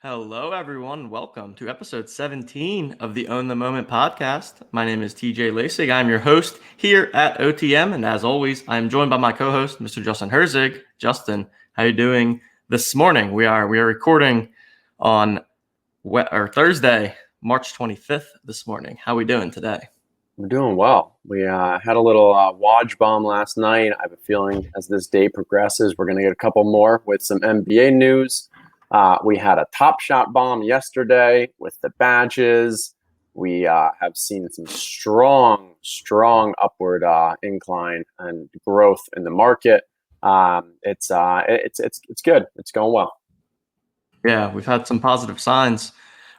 Hello, everyone. Welcome to episode 17 of the Own the Moment podcast. My name is TJ Lasig. I'm your host here at OTM, and as always, I'm joined by my co-host, Mr. Justin Herzig. Justin, how are you doing this morning? We are recording on Thursday, March 25th this morning. How are we doing today? We're doing well. We had a little Woj bomb last night. I have a feeling as this day progresses, we're going to get a couple more with some NBA news. We had a Top Shot bomb yesterday with the badges. We have seen some strong upward incline and growth in the market. It's good. It's going well. Yeah, we've had some positive signs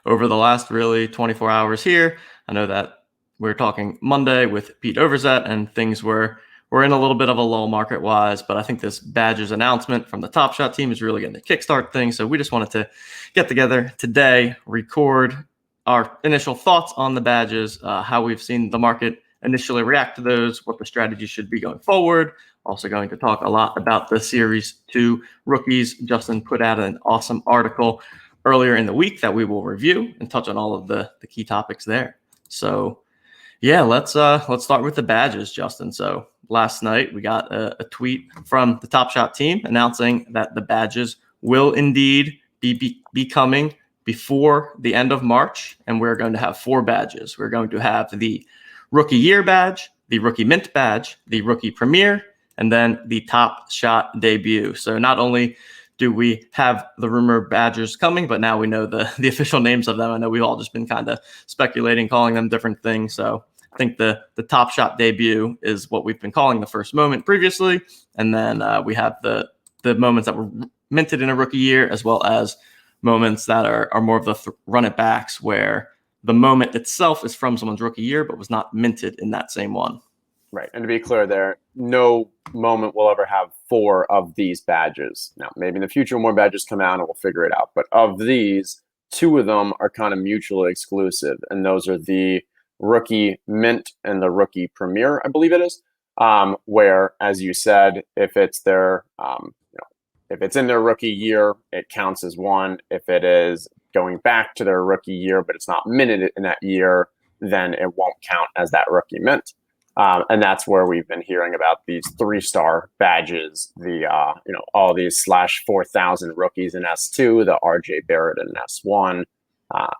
over the last really 24 hours here. I know that we were talking Monday with Pete Overzet, and things were in a little bit of a lull market wise, but I think this badges announcement from the Top Shot team is really going to kickstart things. So we just wanted to get together today, record our initial thoughts on the badges, how we've seen the market initially react to those, what the strategy should be going forward. Also going to talk a lot about the Series 2 rookies. Justin put out an awesome article earlier in the week that we will review and touch on all of the key topics there. So yeah, let's start with the badges, Justin. So last night we got a tweet from the Top Shot team announcing that the badges will indeed be coming before the end of March, and we're going to have 4 badges. We're going to have the Rookie Year badge, the Rookie Mint badge, the Rookie Premier, and then the Top Shot debut. So not only do we have the rumored badges coming, but now we know the official names of them. I know we've all just been kind of speculating, calling them different things. So I think the Top Shot debut is what we've been calling the first moment previously. And then we have the moments that were minted in a rookie year, as well as moments that are more of the run it backs, where the moment itself is from someone's rookie year, but was not minted in that same one. Right. And to be clear there, no moment will ever have 4 of these badges. Now, maybe in the future more badges come out and we'll figure it out. But of these, 2 of them are kind of mutually exclusive. And those are the Rookie Mint and the Rookie Premier, I believe it is. Where, as you said, if it's their if it's in their rookie year, it counts as 1. If it is going back to their rookie year, but it's not minted in that year, then it won't count as that rookie mint. And that's where we've been hearing about these 3-star badges, the all these /4,000 rookies in S2, the RJ Barrett in S1.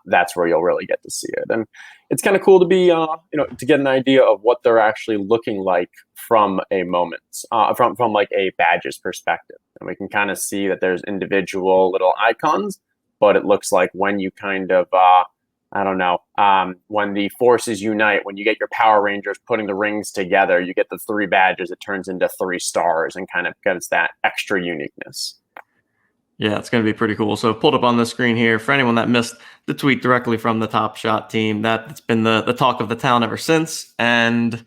That's where you'll really get to see it, and it's kind of cool to be to get an idea of what they're actually looking like from a moment, from like a badges perspective, and we can kind of see that there's individual little icons, but it looks like when you kind of when the forces unite, when you get your Power Rangers putting the rings together, you get the 3 badges, it turns into 3 stars and kind of gets that extra uniqueness. Yeah, it's going to be pretty cool. So pulled up on the screen here for anyone that missed the tweet directly from the Top Shot team. That's been the talk of the town ever since. And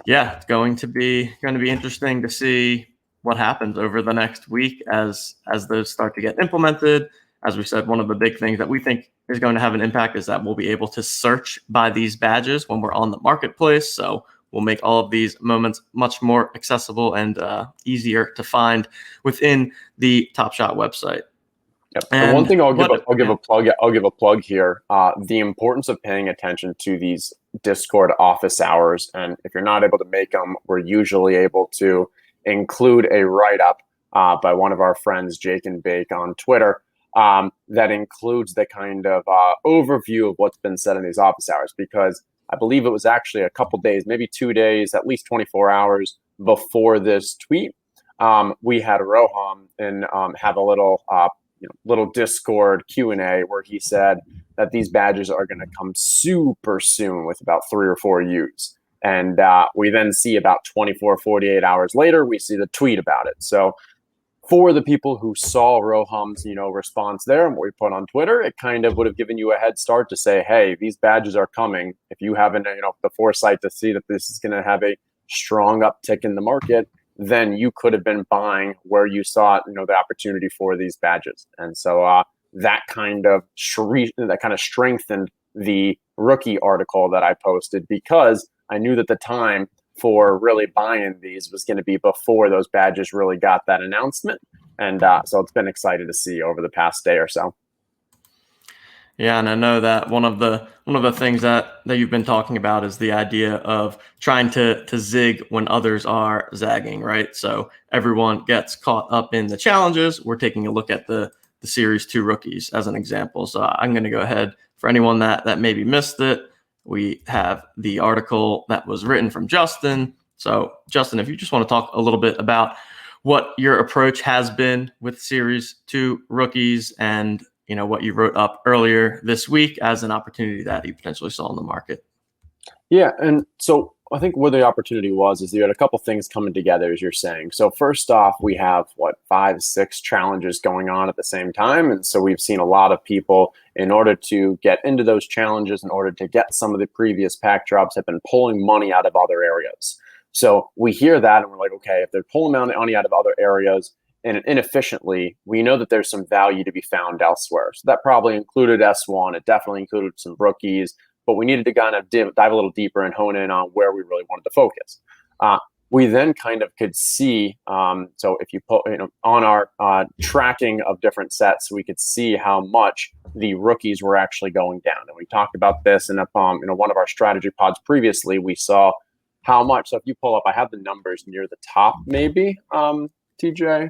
yeah, it's going to be interesting to see what happens over the next week as those start to get implemented. As we said, one of the big things that we think is going to have an impact is that we'll be able to search by these badges when we're on the marketplace. So we'll make all of these moments much more accessible and easier to find within the Top Shot website. Yep. And one thing I'll give a plug here. The importance of paying attention to these Discord office hours, and if you're not able to make them, we're usually able to include a write-up by one of our friends, Jake and Bake, on Twitter. That includes the kind of overview of what's been said in these office hours, because I believe it was actually a couple days, maybe 2 days, at least 24 hours before this tweet. We had Roham and have a little Discord Q&A where he said that these badges are going to come super soon with about 3 or 4 U's. And we then see about 24, 48 hours later, we see the tweet about it. So for the people who saw Roham's, response there and what we put on Twitter, it kind of would have given you a head start to say, hey, these badges are coming. If you haven't, the foresight to see that this is going to have a strong uptick in the market, then you could have been buying where you saw, the opportunity for these badges. And so that kind of strengthened the rookie article that I posted, because I knew that the time for really buying these was going to be before those badges really got that announcement. And so it's been exciting to see over the past day or so. Yeah, and I know that one of the things that you've been talking about is the idea of trying to zig when others are zagging, right? So everyone gets caught up in the challenges. We're taking a look at the Series 2 rookies as an example. So I'm going to go ahead for anyone that maybe missed it. We have the article that was written from Justin. So Justin, if you just want to talk a little bit about what your approach has been with Series 2 rookies and what you wrote up earlier this week as an opportunity that you potentially saw in the market. Yeah, and so I think where the opportunity was is you had a couple things coming together, as you're saying. So first off, we have what, 5, 6 challenges going on at the same time, and so we've seen a lot of people, in order to get into those challenges, in order to get some of the previous pack drops, have been pulling money out of other areas. So we hear that and we're like, okay, if they're pulling money out of other areas and inefficiently, we know that there's some value to be found elsewhere. So that probably included S1. It definitely included some rookies, but we needed to kind of dive a little deeper and hone in on where we really wanted to focus. We then kind of could see, so if you put, on our tracking of different sets, we could see how much the rookies were actually going down. And we talked about this in one of our strategy pods previously. We saw how much. So if you pull up, I have the numbers near the top, maybe, TJ.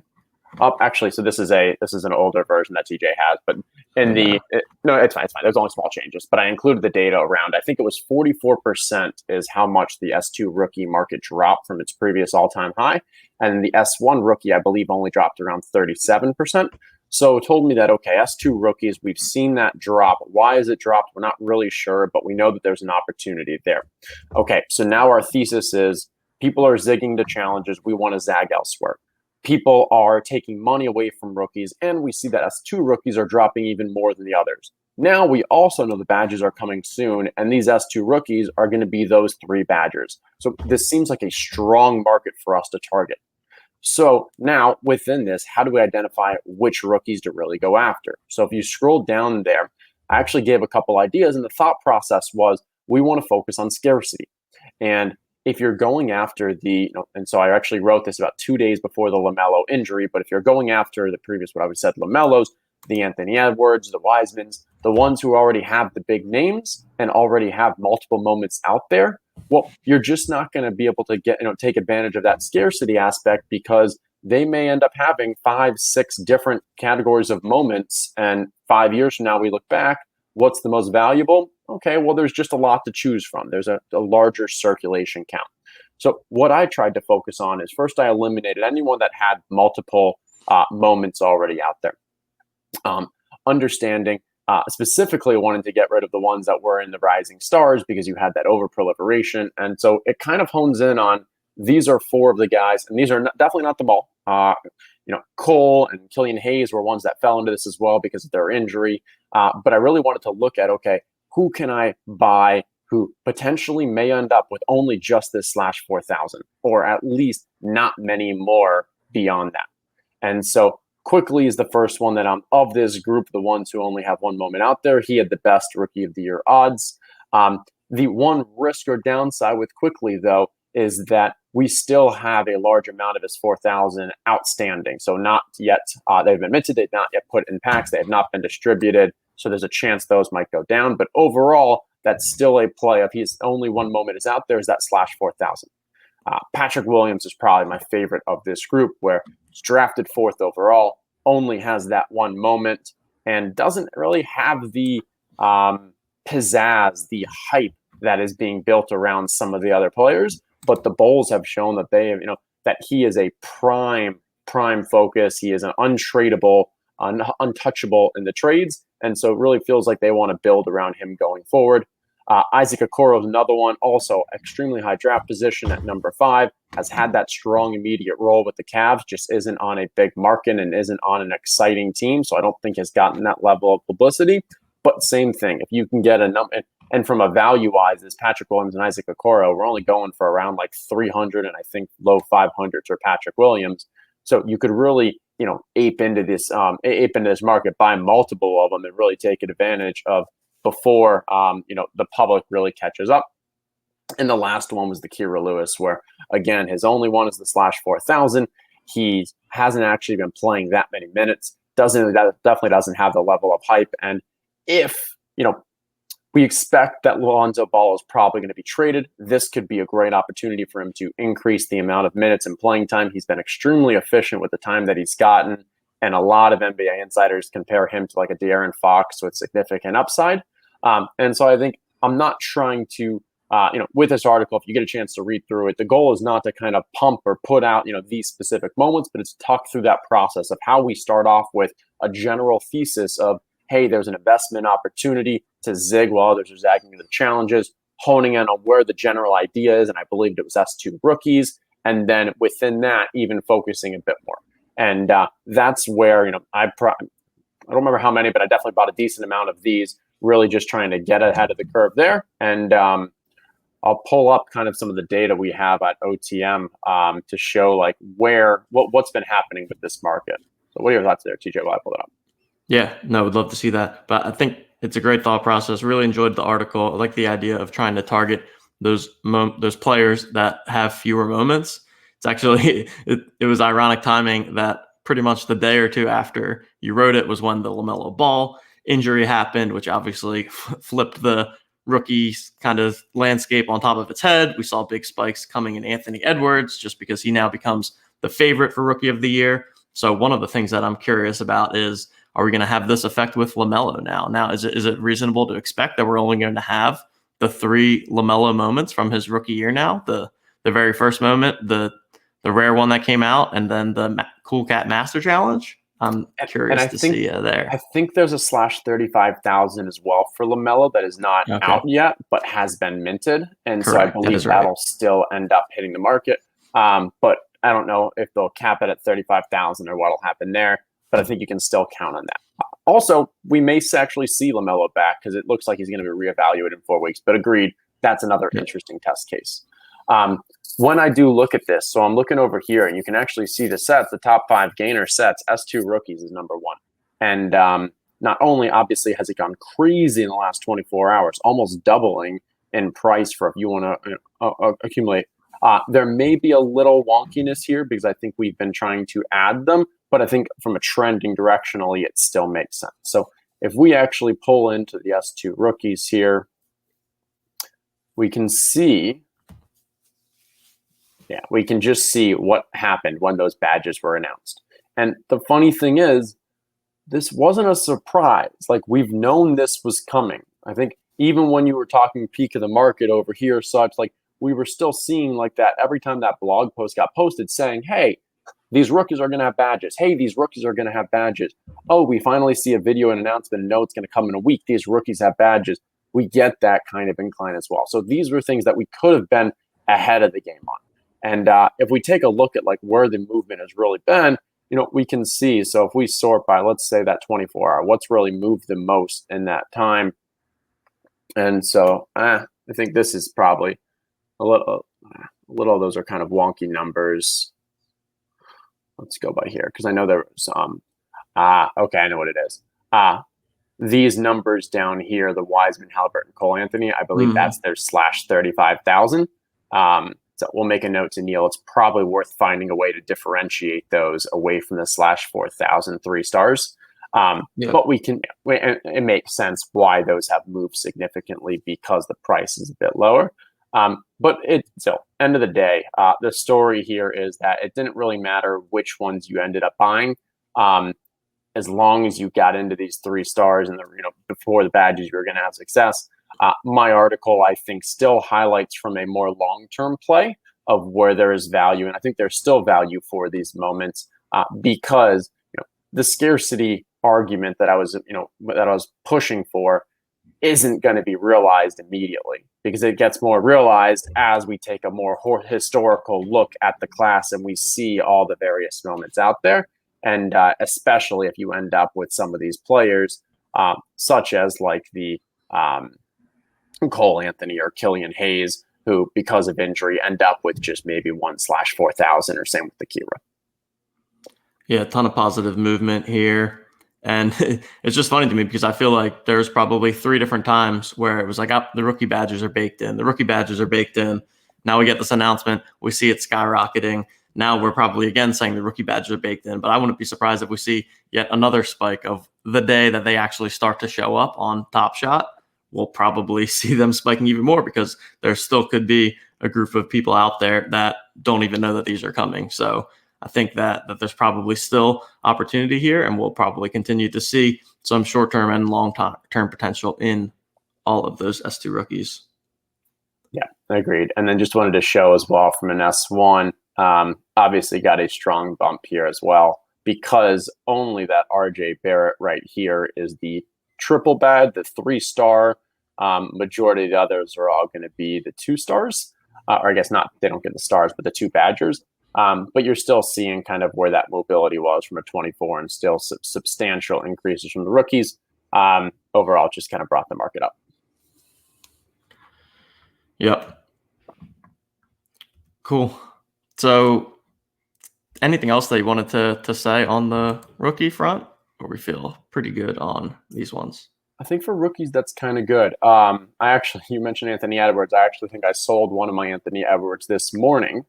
Actually, so this is an older version that TJ has, but no, it's fine. There's only small changes, but I included the data around. I think it was 44% is how much the S2 rookie market dropped from its previous all-time high, and the S1 rookie, I believe, only dropped around 37%. So it told me that, okay, S2 rookies, we've seen that drop. Why is it dropped? We're not really sure, but we know that there's an opportunity there. Okay, so now our thesis is people are zigging to challenges. We want to zag elsewhere. People are taking money away from rookies, and we see that S2 rookies are dropping even more than the others. Now we also know the badges are coming soon, and these S2 rookies are going to be those 3 badgers. So this seems like a strong market for us to target. So now within this, how do we identify which rookies to really go after? So if you scroll down there, I actually gave a couple ideas, and the thought process was we want to focus on scarcity. And if you're going after and so I actually wrote this about 2 days before the LaMelo injury, but if you're going after the previous, what I would said, LaMelos, the Anthony Edwards, the Wisemans, the ones who already have the big names and already have multiple moments out there, well, you're just not going to be able to take advantage of that scarcity aspect, because they may end up having 5, 6 different categories of moments. And 5 years from now, we look back, what's the most valuable? Okay, well, there's just a lot to choose from. There's a larger circulation count. So what I tried to focus on is, first, I eliminated anyone that had multiple moments already out there. Understanding, specifically wanting to get rid of the ones that were in the rising stars, because you had that overproliferation. And so it kind of hones in on, these are 4 of the guys, and these are definitely not the ball. Cole and Killian Hayes were ones that fell into this as well because of their injury. But I really wanted to look at, okay, who can I buy who potentially may end up with only just this /4,000, or at least not many more beyond that. And so Quickly is the first one that I'm of this group, the ones who only have 1 moment out there. He had the best rookie of the year odds. The one risk or downside with Quickly, though, is that we still have a large amount of his 4,000 outstanding. So not yet, they've been minted, they've not yet put in packs, they have not been distributed. So there's a chance those might go down. But overall, that's still a play. If he's only 1 moment is out there, is that /4,000. Patrick Williams is probably my favorite of this group, where he's drafted 4th overall, only has that 1 moment, and doesn't really have the pizzazz, the hype that is being built around some of the other players. But the Bulls have shown that that he is a prime focus. He is an untradeable, untouchable in the trades. And so it really feels like they want to build around him going forward. Isaac Okoro is another one, also extremely high draft position at number 5, has had that strong immediate role with the Cavs, just isn't on a big market and isn't on an exciting team. So I don't think has gotten that level of publicity. But same thing, if you can get a number, and from a value-wise, as Patrick Williams and Isaac Okoro, we're only going for around like 300 and I think low 500s for Patrick Williams. So you could really, ape into this market, buy multiple of them, and really take advantage of before the public really catches up. And the last one was the Kira Lewis, where again his only one is the /4,000. He hasn't actually been playing that many minutes. Definitely doesn't have the level of hype. And if we expect that Lonzo Ball is probably going to be traded. This could be a great opportunity for him to increase the amount of minutes and playing time. He's been extremely efficient with the time that he's gotten, and a lot of NBA insiders compare him to like a De'Aaron Fox with significant upside. And so I think I'm not trying to, with this article, if you get a chance to read through it, the goal is not to kind of pump or put out, these specific moments, but it's to talk through that process of how we start off with a general thesis of, hey, there's an investment opportunity to zig while others are zagging into the challenges, honing in on where the general idea is, and I believed it was S2 rookies, and then within that, even focusing a bit more. And that's where, I don't remember how many, but I definitely bought a decent amount of these, really just trying to get ahead of the curve there. And I'll pull up kind of some of the data we have at OTM to show like what's been happening with this market. So what are your thoughts there, TJ, while I pull it up? Yeah, no, would love to see that. But I think it's a great thought process. Really enjoyed the article. I like the idea of trying to target those players that have fewer moments. It's actually, it was ironic timing that pretty much the day or two after you wrote it was when the LaMelo Ball injury happened, which obviously flipped the rookie kind of landscape on top of its head. We saw big spikes coming in Anthony Edwards just because he now becomes the favorite for Rookie of the Year. So one of the things that I'm curious about is, are we going to have this effect with LaMelo now? Now, is it reasonable to expect that we're only going to have the 3 LaMelo moments from his rookie year now? The very first moment, the rare one that came out, and then the Cool Cat Master Challenge? I'm curious to see there. I think there's a /35,000 as well for LaMelo that is not out yet, but has been minted. And Correct. So I believe that'll still end up hitting the market. But I don't know if they'll cap it at 35,000 or what'll happen there. But I think you can still count on that. Also, we may actually see LaMelo back because it looks like he's going to be reevaluated in 4 weeks. But agreed, that's another interesting test case. When I do look at this, so I'm looking over here, and you can actually see the sets, the top 5 gainer sets. S2 rookies is number 1. And not only, obviously, has it gone crazy in the last 24 hours, almost doubling in price for if you want to accumulate. There may be a little wonkiness here because I think we've been trying to add them. But I think from a trending directionally, it still makes sense. So if we actually pull into the S2 rookies here, we can see, we can just see what happened when those badges were announced. And the funny thing is, this wasn't a surprise. Like, we've known this was coming. I think even when you were talking peak of the market over here, such, like, we were still seeing like that every time that blog post got posted saying, hey, these rookies are going to have badges. Hey, these rookies are going to have badges. Oh, we finally see a video and announcement and know it's going to come in a week. These rookies have badges. We get that kind of incline as well. So these were things that we could have been ahead of the game on. And if we take a look at like where the movement has really been, we can see. So if we sort by, let's say that 24-hour, what's really moved the most in that time? And so I think this is probably a little of those are kind of wonky numbers. Let's go by here because I know there was okay, I know what it is. These numbers down here, the Wiseman, Halliburton, Cole Anthony, I believe that's their /35,000. So we'll make a note to Neil. It's probably worth finding a way to differentiate those away from the /4,000 3 stars. But we can. It makes sense why those have moved significantly because the price is a bit lower. But still, end of the day, the story here is that it didn't really matter which ones you ended up buying, as long as you got into these 3 stars and before the badges, you were going to have success. My article, I think, still highlights from a more long-term play of where there is value, and I think there's still value for these moments because the scarcity argument that I was pushing for isn't going to be realized immediately because it gets more realized as we take a more historical look at the class and we see all the various moments out there. And especially if you end up with some of these players, such as like the Cole Anthony or Killian Hayes, who because of injury end up with just maybe 1/4,000 or same with the Kira. Yeah, a ton of positive movement here. And it's just funny to me because I feel like there's probably 3 different times where it was like, the rookie badges are baked in. The rookie badges are baked in. Now we get this announcement. We see it skyrocketing. now we're probably again saying the rookie badges are baked in. But I wouldn't be surprised if we see yet another spike of the day that they actually start to show up on Top Shot. We'll probably see them spiking even more because there still could be a group of people out there that don't even know that these are coming. So I think that there's probably still opportunity here, and we'll probably continue to see some short-term and long-term potential in all of those S2 rookies. Yeah, agreed. And then just wanted to show as well from an S1, obviously got a strong bump here as well, because only that RJ Barrett right here is the triple bad, the 3-star. Majority of the others are all going to be the 2 stars, or I guess not, they don't get the stars, but the 2 badgers. But you're still seeing kind of where that mobility was from a 24, and still substantial increases from the rookies. Overall, just kind of brought the market up. Yep. Cool. So anything else that you wanted to say on the rookie front, or we feel pretty good on these ones? I think for rookies, that's kind of good. You mentioned Anthony Edwards. I actually think I sold one of my Anthony Edwards this morning,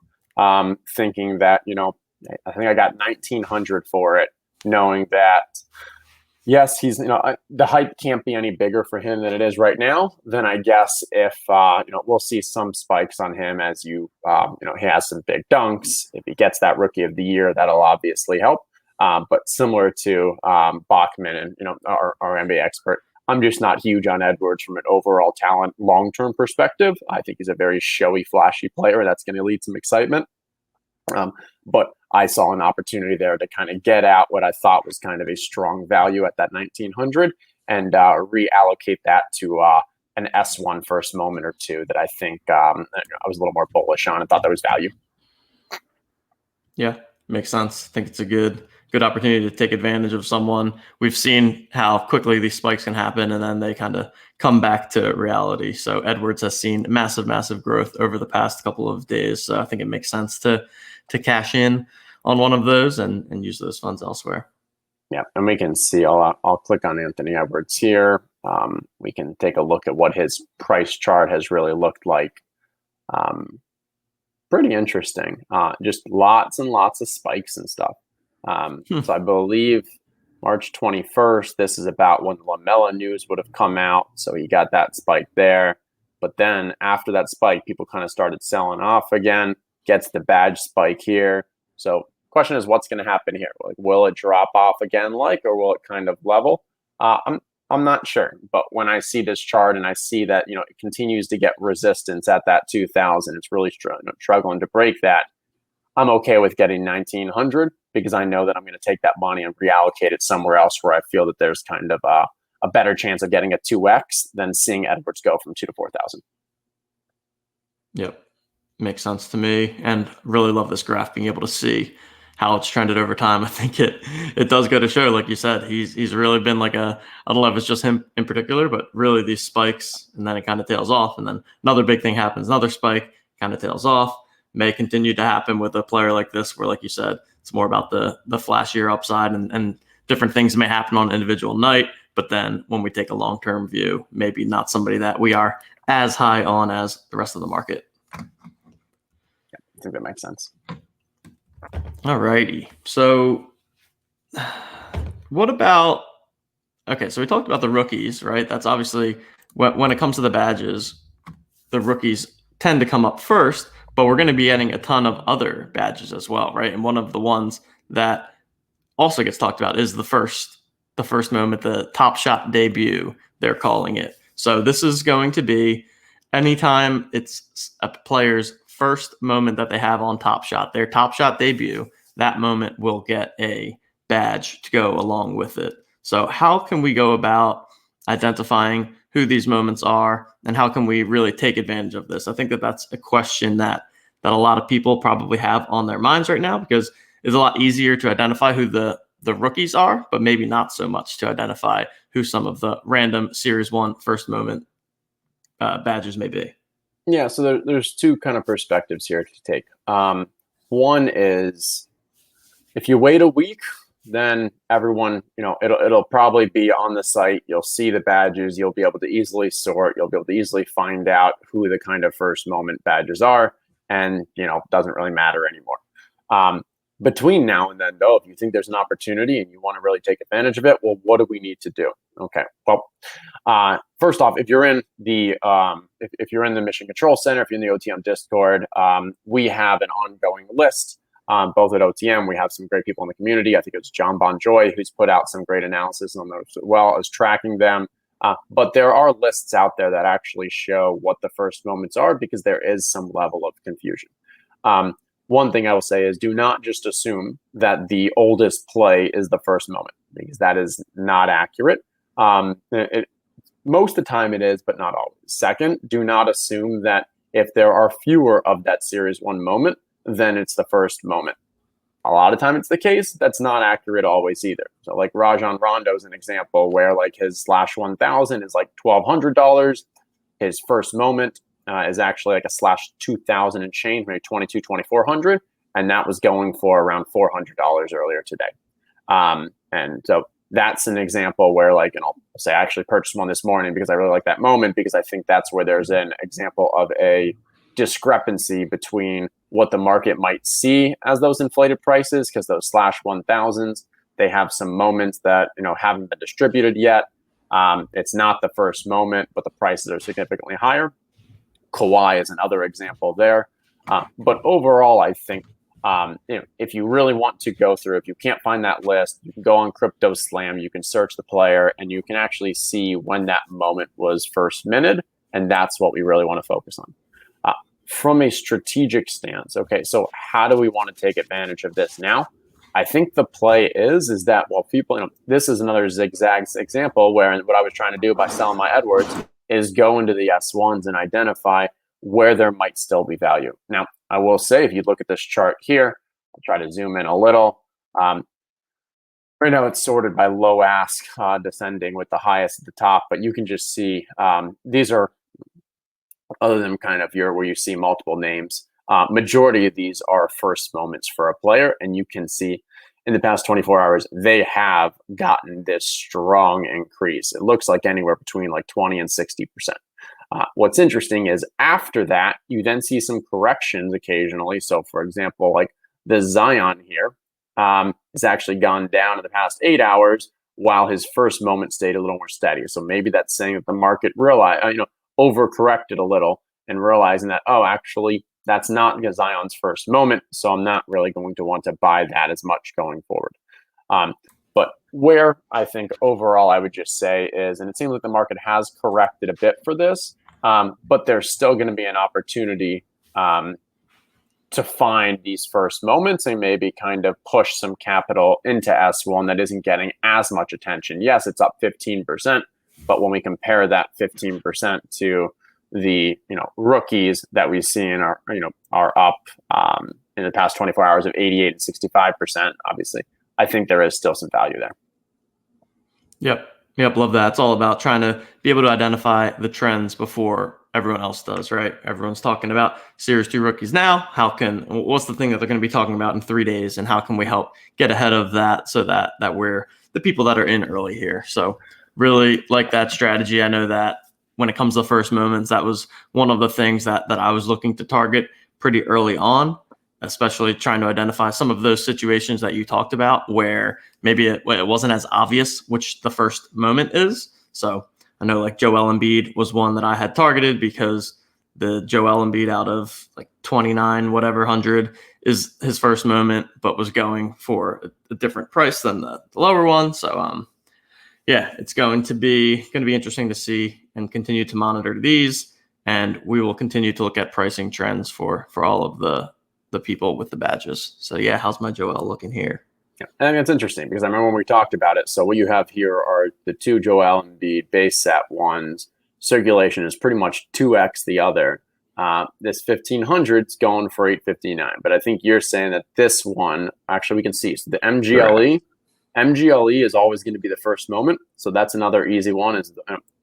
thinking that, I think I got 1,900 for it, knowing that, yes, he's, the hype can't be any bigger for him than it is right now. Then I guess if, we'll see some spikes on him as he has some big dunks. If he gets that rookie of the year, that'll obviously help. But similar to Bachman and, our NBA expert, I'm just not huge on Edwards from an overall talent long-term perspective. I think he's a very showy, flashy player. That's going to lead some excitement. But I saw an opportunity there to kind of get out what I thought was kind of a strong value at that 1,900 and reallocate that to an S1 first moment or two that I think I was a little more bullish on and thought there was value. Yeah, makes sense. I think it's a good opportunity to take advantage of someone. We've seen how quickly these spikes can happen, and then they kind of come back to reality. So Edwards has seen massive growth over the past couple of days. So I think it makes sense to cash in on one of those and use those funds elsewhere. Yeah, and we can see, I'll click on Anthony Edwards here. We can take a look at what his price chart has really looked like. Pretty interesting. Just lots and lots of spikes and stuff. So I believe March 21st, this is about when the Lamella news would have come out. So he got that spike there. But then after that spike, people kind of started selling off again, gets the badge spike here. So question is, what's going to happen here? Like, will it drop off again, or will it kind of level? I'm not sure. But when I see this chart and I see that, it continues to get resistance at that 2,000, it's really struggling to break that. I'm okay with getting 1,900 because I know that I'm going to take that money and reallocate it somewhere else where I feel that there's kind of a better chance of getting a 2x than seeing Edwards go from 2,000 to 4,000. Yep. Makes sense to me, and really love this graph, being able to see how it's trended over time. I think it does go to show, like you said, he's really been like I don't know if it's just him in particular, but really these spikes, and then it kind of tails off, and then another big thing happens, another spike, kind of tails off. May continue to happen with a player like this, where, like you said, it's more about the flashier upside, and different things may happen on an individual night. But then when we take a long-term view, maybe not somebody that we are as high on as the rest of the market. Yeah, I think that makes sense. All righty. So what about, okay, so we talked about the rookies, right? That's obviously, when it comes to the badges, the rookies tend to come up first, but we're going to be adding a ton of other badges as well, right? And one of the ones that also gets talked about is the first moment, the Top Shot debut, they're calling it. So this is going to be anytime it's a player's first moment that they have on Top Shot, their Top Shot debut, that moment will get a badge to go along with it. So how can we go about identifying who these moments are, and how can we really take advantage of this? I think that's a question that a lot of people probably have on their minds right now, because it's a lot easier to identify who the rookies are, but maybe not so much to identify who some of the random Series 1 first moment badges may be. Yeah, so there's two kind of perspectives here to take. One is, if you wait a week, then everyone, it'll probably be on the site. You'll see the badges. You'll be able to easily sort. You'll be able to easily find out who the kind of first moment badges are, and doesn't really matter anymore. Between now and then, though, if you think there's an opportunity and you want to really take advantage of it, well, what do we need to do? Okay. Well, first off, if you're in the if you're in the Mission Control Center, if you're in the OTM Discord, we have an ongoing list. Both at OTM, we have some great people in the community. I think it's John Bonjoy who's put out some great analysis on those as well as tracking them. But there are lists out there that actually show what the first moments are because there is some level of confusion. One thing I will say is do not just assume that the oldest play is the first moment because that is not accurate. Most of the time it is, but not always. Second, do not assume that if there are fewer of that series one moment, then it's the first moment. A lot of time it's the case. That's not accurate always either. So like Rajon Rondo is an example where like his slash 1000 is like $1,200. His first moment is actually like a slash 2000 and change, maybe 2,400. And that was going for around $400 earlier today. And so that's an example where like, and I'll say I actually purchased one this morning because I really like that moment because I think that's where there's an example of a discrepancy between what the market might see as those inflated prices, because those slash 1000s, they have some moments that, haven't been distributed yet. It's not the first moment, but the prices are significantly higher. Kawhi is another example there. But overall, I think, if you really want to go through, if you can't find that list, you can go on Crypto Slam, you can search the player, and you can actually see when that moment was first minted. And that's what we really want to focus on. From a strategic stance, okay, so how do we want to take advantage of this now? I think the play is that, well, people, this is another zigzag example where what I was trying to do by selling my Edwards is go into the S1s and identify where there might still be value. Now, I will say, if you look at this chart here, I'll try to zoom in a little. Right now it's sorted by low ask, descending with the highest at the top, but you can just see these are, other than kind of where you see multiple names, majority of these are first moments for a player. And you can see in the past 24 hours, they have gotten this strong increase. It looks like anywhere between like 20 and 60%. What's interesting is after that, you then see some corrections occasionally. So for example, like the Zion here has actually gone down in the past 8 hours while his first moment stayed a little more steady. So maybe that's saying that the market realized, overcorrected a little and realizing that, oh, actually, that's not Zion's first moment. So I'm not really going to want to buy that as much going forward. But where I think overall I would just say is, and it seems like the market has corrected a bit for this, but there's still going to be an opportunity to find these first moments and maybe kind of push some capital into S1 that isn't getting as much attention. Yes, it's up 15%. But when we compare that 15% to the rookies that we've seen are up in the past 24 hours of 88 and 65%, obviously, I think there is still some value there. Yep, love that. It's all about trying to be able to identify the trends before everyone else does, right? Everyone's talking about Series 2 rookies now. What's the thing that they're going to be talking about in 3 days, and how can we help get ahead of that so that we're the people that are in early here? So really like that strategy. I know that when it comes to first moments, that was one of the things that I was looking to target pretty early on, especially trying to identify some of those situations that you talked about where maybe it wasn't as obvious which the first moment is. So I know like Joel Embiid was one that I had targeted because the Joel Embiid out of like 29 whatever hundred is his first moment, but was going for a different price than the lower one. So yeah, it's going to be interesting to see and continue to monitor these, and we will continue to look at pricing trends for all of the people with the badges. So yeah, how's my Joel looking here? Yeah, I think it's interesting because I remember when we talked about it. So what you have here are the two Joel Embiid base set ones. Circulation is pretty much 2x the other. This 1500 is going for 859, but I think you're saying that this one actually we can see. So the MGLE. Correct. MGLE is always going to be the first moment. So that's another easy one. Is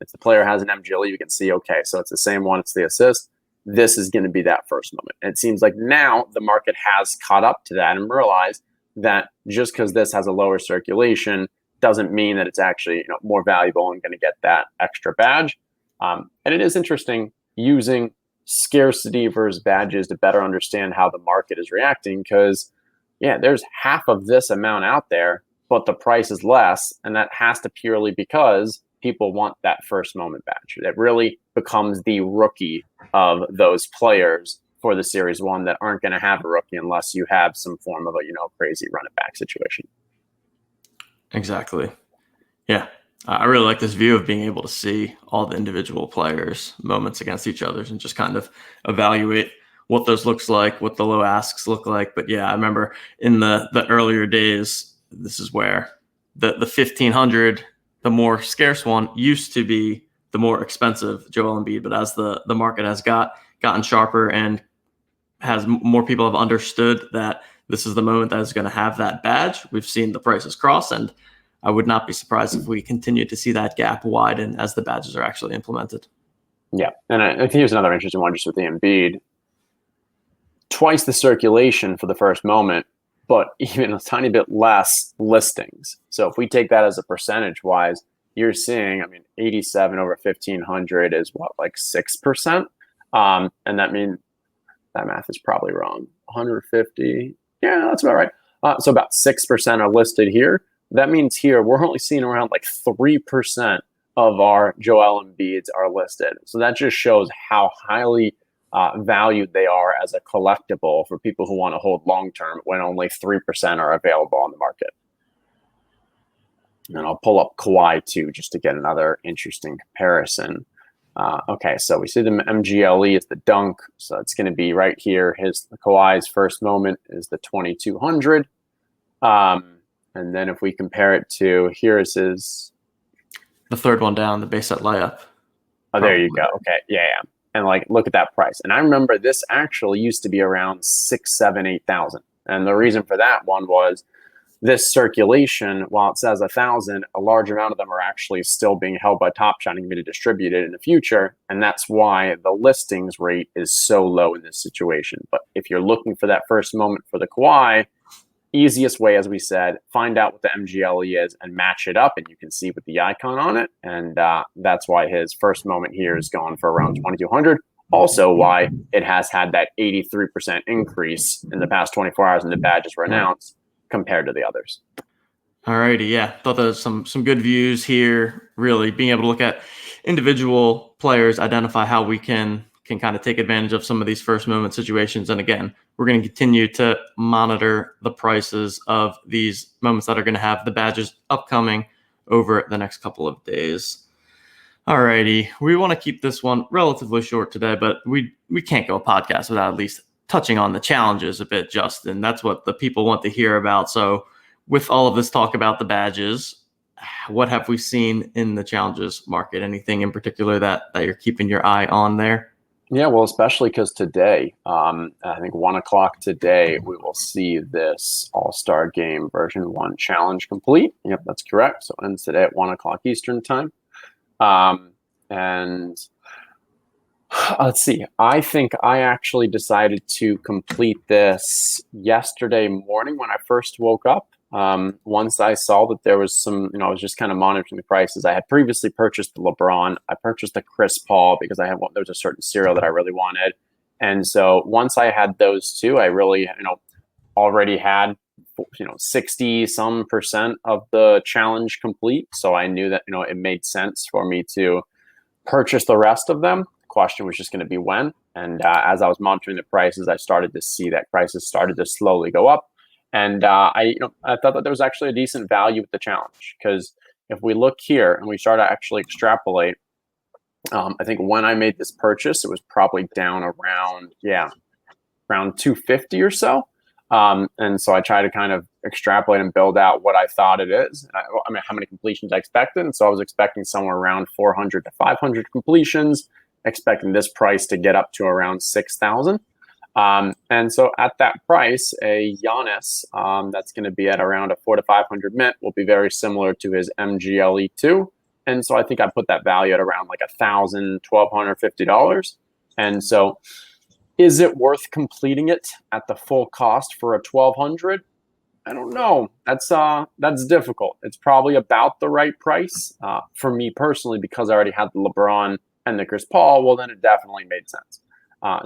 if the player has an MGLE, you can see, okay, so it's the same one. It's the assist. This is going to be that first moment. And it seems like now the market has caught up to that and realized that just because this has a lower circulation doesn't mean that it's actually more valuable and going to get that extra badge. And it is interesting using scarcity versus badges to better understand how the market is reacting because yeah, there's half of this amount out there, but the price is less. And that has to purely because people want that first moment badge. It really becomes the rookie of those players for the Series 1 that aren't going to have a rookie unless you have some form of a, crazy run it back situation. Exactly. Yeah. I really like this view of being able to see all the individual players' moments against each other and just kind of evaluate what those looks like, what the low asks look like. But yeah, I remember in the earlier days, this is where the 1500, the more scarce one, used to be the more expensive Joel Embiid. But as the market has gotten sharper and has more people have understood that this is the moment that is going to have that badge, we've seen the prices cross, and I would not be surprised if we continue to see that gap widen as the badges are actually implemented. Yeah, and I think here's another interesting one just with the Embiid. Twice the circulation for the first moment, but even a tiny bit less listings. So if we take that as a percentage wise, you're seeing, 87 over 1500 is what, like 6%? And that means that math is probably wrong. 150. Yeah, that's about right. So about 6% are listed here. That means here we're only seeing around like 3% of our Joel Embiids are listed. So that just shows how highly valued they are as a collectible for people who want to hold long term when only 3% are available on the market. And I'll pull up Kawhi too, just to get another interesting comparison. Okay, so we see the MGLE is the dunk, so it's going to be right here. Kawhi's first moment is the 2200, and then if we compare it to here is his the third one down, the base set layup. Oh, there you go. Okay, yeah, and like look at that price. And I remember this actually used to be around 6, 7, 8,000, and the reason for that one was this circulation, while it says 1,000, a large amount of them are actually still being held by Top Shot and going to be distributed in the future. And that's why the listings rate is so low in this situation. But if you're looking for that first moment for the Kawhi, easiest way, as we said, find out what the MGLE is and match it up, and you can see with the icon on it. And that's why his first moment here is going for around 2,200. Also why it has had that 83% increase in the past 24 hours and the badges were announced compared to the others. All righty, yeah. Thought there was some good views here, really being able to look at individual players, identify how we can kind of take advantage of some of these first moment situations. And again, we're going to continue to monitor the prices of these moments that are going to have the badges upcoming over the next couple of days. All righty. We want to keep this one relatively short today, but we can't go a podcast without at least touching on the challenges a bit, Justin. That's what the people want to hear about. So with all of this talk about the badges, what have we seen in the challenges market? Anything in particular that you're keeping your eye on there? Yeah, well, especially because today, I think 1 o'clock today, we will see this All-Star Game version 1 challenge complete. Yep, that's correct. So it ends today at 1 o'clock Eastern time. And let's see. I think I actually decided to complete this yesterday morning when I first woke up. Once I saw that there was some, I was just kind of monitoring the prices. I had previously purchased the LeBron. I purchased the Chris Paul because there was a certain cereal that I really wanted. And so once I had those two, I really, already had, 60 some percent of the challenge complete. So I knew that, it made sense for me to purchase the rest of them. Question was just going to be when. And as I was monitoring the prices, I started to see that prices started to slowly go up. And I thought that there was actually a decent value with the challenge, because if we look here and we start to actually extrapolate, I think when I made this purchase, it was probably down around 250 or so. And so I try to kind of extrapolate and build out what I thought it is. How many completions I expected. And so I was expecting somewhere around 400 to 500 completions, expecting this price to get up to around 6,000. And so at that price, a Giannis that's going to be at around a 400 to 500 mint will be very similar to his MGLE2. And so I think I put that value at around like $1,000, $1,250. And so is it worth completing it at the full cost for a 1,200? I don't know. That's difficult. It's probably about the right price for me personally, because I already had the LeBron and the Chris Paul. Well, then it definitely made sense.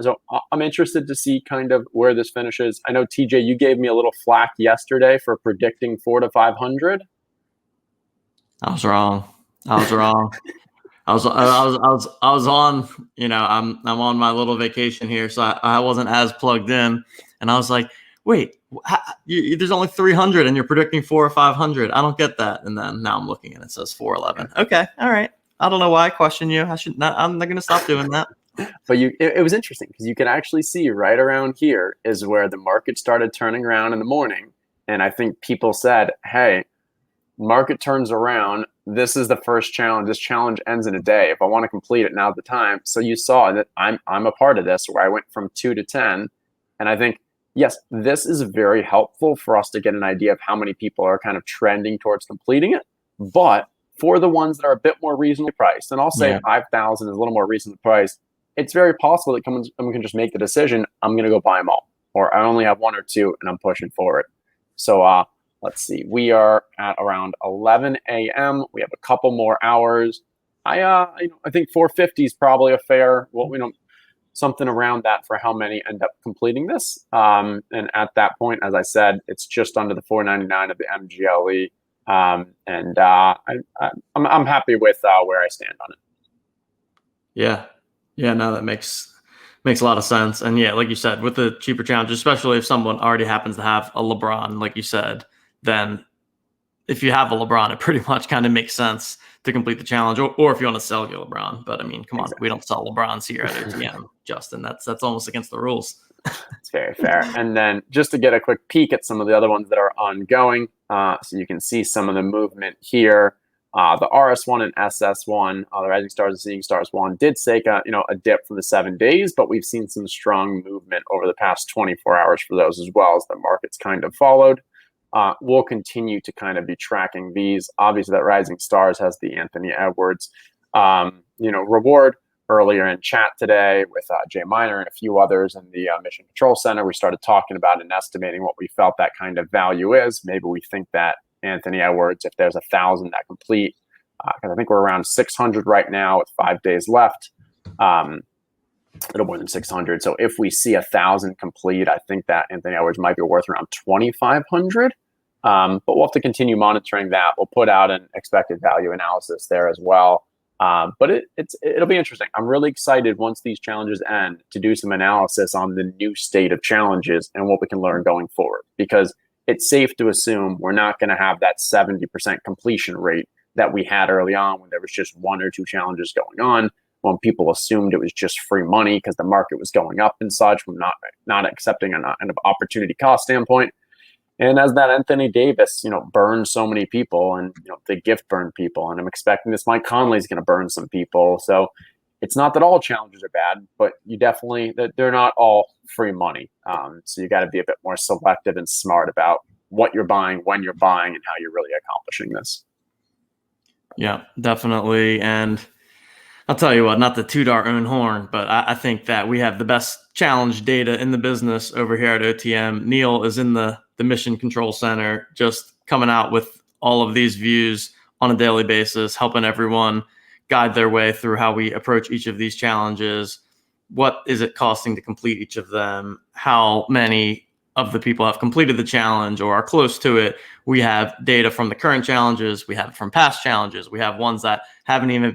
So I'm interested to see kind of where this finishes. I know TJ, you gave me a little flack yesterday for predicting 4 to 500. I was wrong. I was wrong. I was on, I'm on my little vacation here, so I wasn't as plugged in, and I was like, wait, there's only 300 and you're predicting 4 or 500. I don't get that. And then now I'm looking and it says 411. Okay. All right. I don't know why I question you. I'm not going to stop doing that. But it was interesting because you can actually see right around here is where the market started turning around in the morning. And I think people said, hey, market turns around. This is the first challenge. This challenge ends in a day. If I want to complete it, now's the time. So you saw that I'm a part of this where I went from 2 to 10. And I think, yes, this is very helpful for us to get an idea of how many people are kind of trending towards completing it. But for the ones that are a bit more reasonably priced, and I'll say 5,000 is a little more reasonably priced, it's very possible that someone can just make the decision, I'm going to go buy them all. Or I only have one or two and I'm pushing forward. So let's see. We are at around 11 a.m. We have a couple more hours. I think 450 is probably a fair. Something around that for how many end up completing this. And at that point, as I said, it's just under the 499 of the MGLE. I'm happy with where I stand on it. Yeah. No, that makes a lot of sense. And yeah, like you said, with the cheaper challenges, especially if someone already happens to have a LeBron, like you said, then if you have a LeBron, it pretty much kind of makes sense to complete the challenge, or if you want to sell your LeBron. But I mean, come on, we don't sell LeBrons here at OTM, Justin. That's almost against the rules. It's very fair. And then just to get a quick peek at some of the other ones that are ongoing, so you can see some of the movement here. The RS1 and SS1, the Rising Stars and Seeing Stars 1 did take a dip from the 7 days, but we've seen some strong movement over the past 24 hours for those as well as the markets kind of followed. We'll continue to kind of be tracking these. Obviously, that Rising Stars has the Anthony Edwards, reward earlier in chat today with Jay Miner and a few others in the Mission Control Center. We started talking about and estimating what we felt that kind of value is. Maybe we think that Anthony Edwards, if there's 1,000 that complete, because I think we're around 600 right now with 5 days left. A little more than 600. So if we see 1,000 complete, I think that Anthony Edwards might be worth around 2,500. But we'll have to continue monitoring that. We'll put out an expected value analysis there as well. But it'll be interesting. I'm really excited once these challenges end to do some analysis on the new state of challenges and what we can learn going forward. Because it's safe to assume we're not going to have that 70% completion rate that we had early on when there was just 1 or 2 challenges going on, when people assumed it was just free money because the market was going up and such, from not accepting an opportunity cost standpoint. And as that Anthony Davis, burned so many people, and the gift burned people, and I'm expecting this Mike Conley is going to burn some people. So it's not that all challenges are bad, but they're not all free money. So you got to be a bit more selective and smart about what you're buying, when you're buying, and how you're really accomplishing this. Yeah, definitely. And I'll tell you what, not to toot our own horn, but I think that we have the best challenge data in the business over here at OTM. Neil is in the Mission Control Center, just coming out with all of these views on a daily basis, helping everyone guide their way through how we approach each of these challenges. What is it costing to complete each of them? How many of the people have completed the challenge or are close to it? We have data from the current challenges. We have it from past challenges. We have ones that haven't even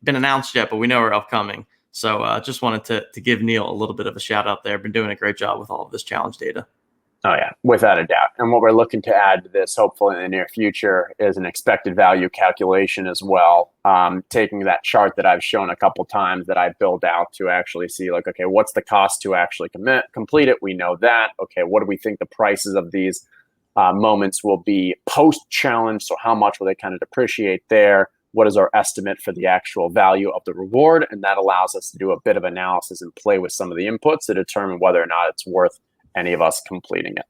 been announced yet, but we know are upcoming. So just wanted to give Neil a little bit of a shout out there. Been doing a great job with all of this challenge data. Oh, yeah, without a doubt. And what we're looking to add to this, hopefully in the near future, is an expected value calculation as well. Taking that chart that I've shown a couple times that I build out to actually see, like, okay, what's the cost to actually complete it? We know that. Okay, what do we think the prices of these moments will be post-challenge? So how much will they kind of depreciate there? What is our estimate for the actual value of the reward? And that allows us to do a bit of analysis and play with some of the inputs to determine whether or not it's worth any of us completing it.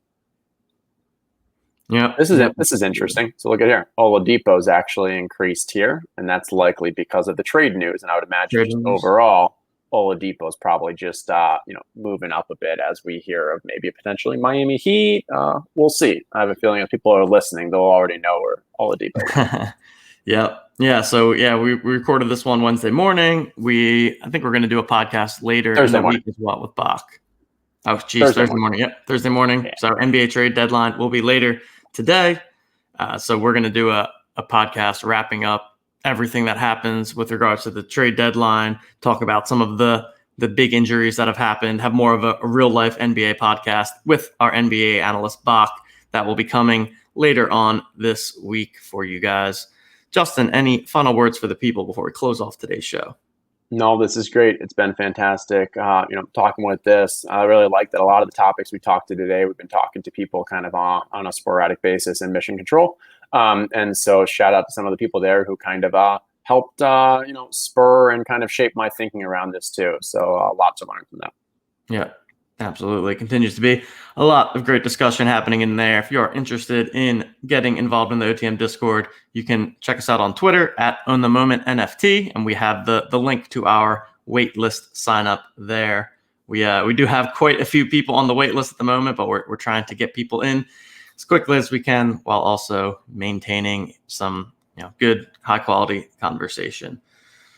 Yeah, this is interesting. So look at here. Oladipo's actually increased here, and that's likely because of the trade news. And I would imagine overall, Oladipo's probably just moving up a bit as we hear of maybe potentially Miami Heat. We'll see. I have a feeling if people are listening, they'll already know where Oladipo is. Yeah. Yeah. So we recorded this one Wednesday morning. I think we're going to do a podcast later in the week as well with Bach. Oh, geez, Thursday morning. Yep, Thursday morning. Yeah. So NBA trade deadline will be later today. So we're going to do a podcast wrapping up everything that happens with regards to the trade deadline, talk about some of the big injuries that have happened, have more of a real life NBA podcast with our NBA analyst Bach that will be coming later on this week for you guys. Justin, any final words for the people before we close off today's show? No, this is great. It's been fantastic. Talking with this, I really like that a lot of the topics we talked to today, we've been talking to people kind of on a sporadic basis in Mission Control. And so shout out to some of the people there who kind of helped, spur and kind of shape my thinking around this too. So a lot to learn from them. Yeah. Absolutely. Continues to be a lot of great discussion happening in there. If you're interested in getting involved in the OTM Discord, you can check us out on Twitter at OwnTheMomentNFT, and we have the link to our waitlist sign up there. We do have quite a few people on the waitlist at the moment, but we're trying to get people in as quickly as we can while also maintaining some good, high quality conversation.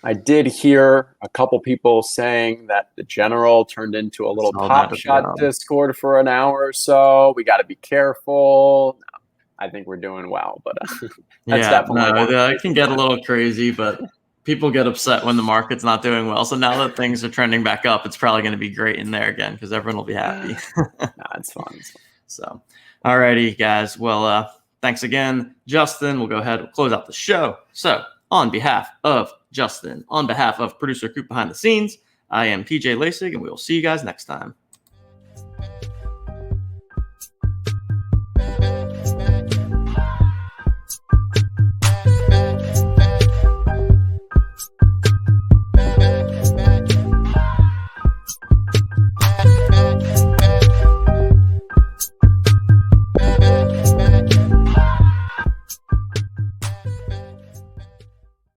I did hear a couple people saying that the general turned into a little Top Shot Discord for an hour or so. We got to be careful. No, I think we're doing well, but it can get a little crazy, but people get upset when the market's not doing well. So now that things are trending back up, it's probably going to be great in there again because everyone will be happy. It's fun. So, all righty, guys. Well, thanks again, Justin. We'll go ahead and close out the show. So, on behalf of Justin, on behalf of producer Coop behind the scenes, I am TJ Lasig, and we will see you guys next time.